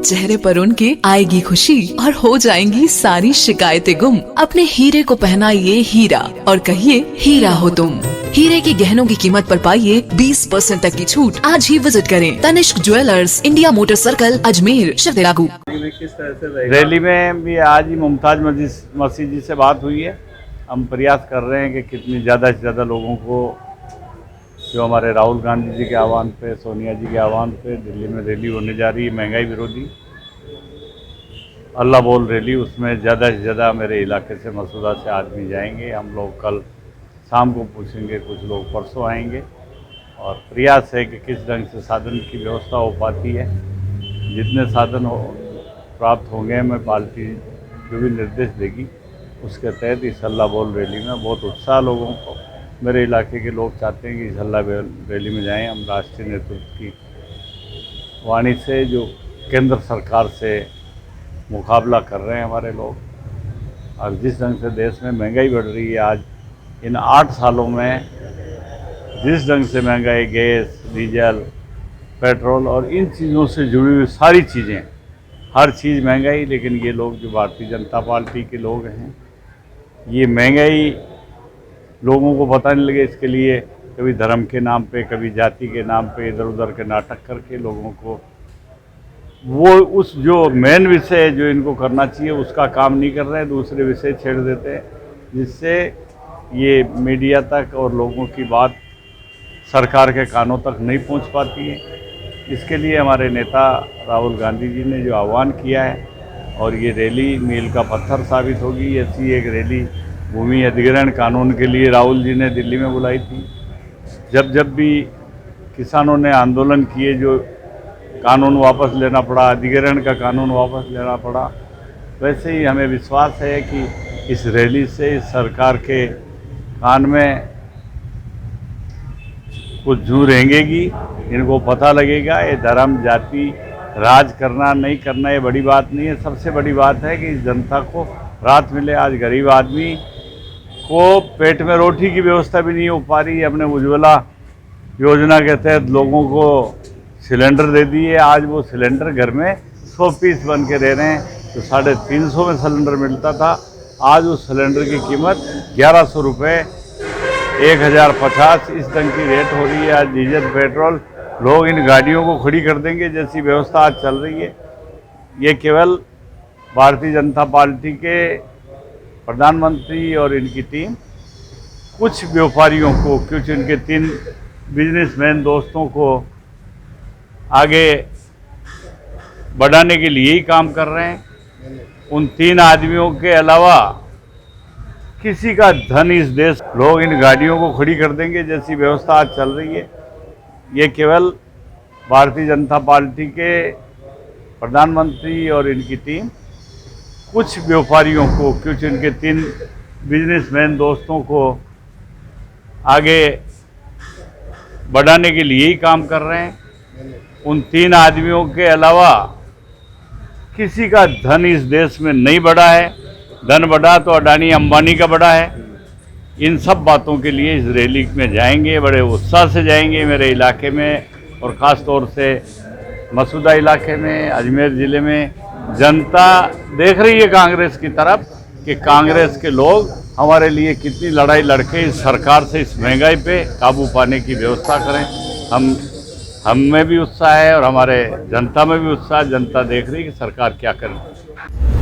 चेहरे पर उनके आएगी खुशी और हो जाएंगी सारी शिकायतें गुम। अपने हीरे को पहनाइए हीरा और कहिए हीरा हो तुम। हीरे के गहनों की कीमत पर पाइए 20% तक की छूट। आज ही विजिट करें Tanishq jewellers, India motor circle, Ajmer, शिवतेरागू। रैली में भी आज ही मुमताज मसीह जी से बात हुई है। हम प्रयास कर रहे हैं कि कितनी ज़्यादा से ज़्यादा लोगों को, जो हमारे राहुल गांधी जी के आह्वान पे, सोनिया जी के आह्वान पे दिल्ली में रैली होने जा रही है, महंगाई विरोधी अल्लाह बोल रैली, उसमें ज़्यादा से ज़्यादा मेरे इलाके से मसूदा से आदमी जाएंगे। हम लोग कल शाम को पूछेंगे, कुछ लोग परसों आएंगे और प्रयास है कि किस ढंग से साधन की व्यवस्था हो पाती है। जितने साधन प्राप्त होंगे, मैं पार्टी जो भी निर्देश देगी उसके तहत इस अल्लाह बोल रैली में बहुत उत्साह लोगों को, मेरे इलाके के लोग चाहते हैं कि इस अल्लाह रैली में जाएं। हम राष्ट्रीय नेतृत्व की वाणी से, जो केंद्र सरकार से मुकाबला कर रहे हैं हमारे लोग, और जिस ढंग से देश में महंगाई बढ़ रही है, आज इन 8 सालों में जिस ढंग से महंगाई, गैस, डीजल, पेट्रोल और इन चीज़ों से जुड़ी हुई सारी चीज़ें, हर चीज़ महंगाई। लेकिन ये लोग जो भारतीय जनता पार्टी के लोग हैं, ये महंगाई लोगों को पता नहीं लगे, इसके लिए कभी धर्म के नाम पे, कभी जाति के नाम पे इधर उधर के नाटक करके लोगों को वो उस जो मेन विषय जो इनको करना चाहिए उसका काम नहीं कर रहे हैं, दूसरे विषय छेड़ देते हैं, जिससे ये मीडिया तक और लोगों की बात सरकार के कानों तक नहीं पहुंच पाती है। इसके लिए हमारे नेता राहुल गांधी जी ने जो आह्वान किया है, और ये रैली मील का पत्थर साबित होगी। ऐसी एक रैली भूमि अधिग्रहण कानून के लिए राहुल जी ने दिल्ली में बुलाई थी। जब जब भी किसानों ने आंदोलन किए, जो कानून वापस लेना पड़ा, अधिग्रहण का कानून वापस लेना पड़ा, वैसे ही हमें विश्वास है कि इस रैली से इस सरकार के कान में कुछ जू रेंगेगी। इनको पता लगेगा ये धर्म, जाति, राज करना नहीं करना ये बड़ी बात नहीं है। सबसे बड़ी बात है कि इस जनता को राहत मिले। आज गरीब आदमी को पेट में रोटी की व्यवस्था भी नहीं हो पा रही है। अपने उज्ज्वला योजना के तहत लोगों को सिलेंडर दे दिए। आज वो सिलेंडर घर में 100 पीस बन के दे रहे हैं। तो 350 में सिलेंडर मिलता था, आज उस सिलेंडर की कीमत 1100 रुपये, 1050 इस ढंग की रेट हो रही है। आज डीजल, पेट्रोल, लोग इन गाड़ियों को खड़ी कर देंगे जैसी व्यवस्था आज चल रही है। ये केवल भारतीय जनता पार्टी के प्रधानमंत्री और इनकी टीम कुछ व्यापारियों को, कुछ इनके 3 बिजनेसमैन दोस्तों को आगे बढ़ाने के लिए ही काम कर रहे हैं। उन 3 आदमियों के अलावा किसी का धन इस देश, लोग इन गाड़ियों को खड़ी कर देंगे जैसी व्यवस्था आज चल रही है। ये केवल भारतीय जनता पार्टी के प्रधानमंत्री और इनकी टीम कुछ व्यापारियों को, कुछ इनके 3 बिजनेसमैन दोस्तों को आगे बढ़ाने के लिए ही काम कर रहे हैं। उन 3 आदमियों के अलावा किसी का धन इस देश में नहीं बढ़ा है। धन बढ़ा तो अडानी अंबानी का बढ़ा है। इन सब बातों के लिए इस रैली में जाएंगे, बड़े उत्साह से जाएंगे। मेरे इलाके में और ख़ास तौर से मसूदा इलाके में, अजमेर ज़िले में जनता देख रही है कांग्रेस की तरफ कि कांग्रेस के लोग हमारे लिए कितनी लड़ाई लड़के इस सरकार से, इस महंगाई पे काबू पाने की व्यवस्था करें। हम में भी उत्साह है और हमारे जनता में भी उत्साह। जनता देख रही है कि सरकार क्या करे।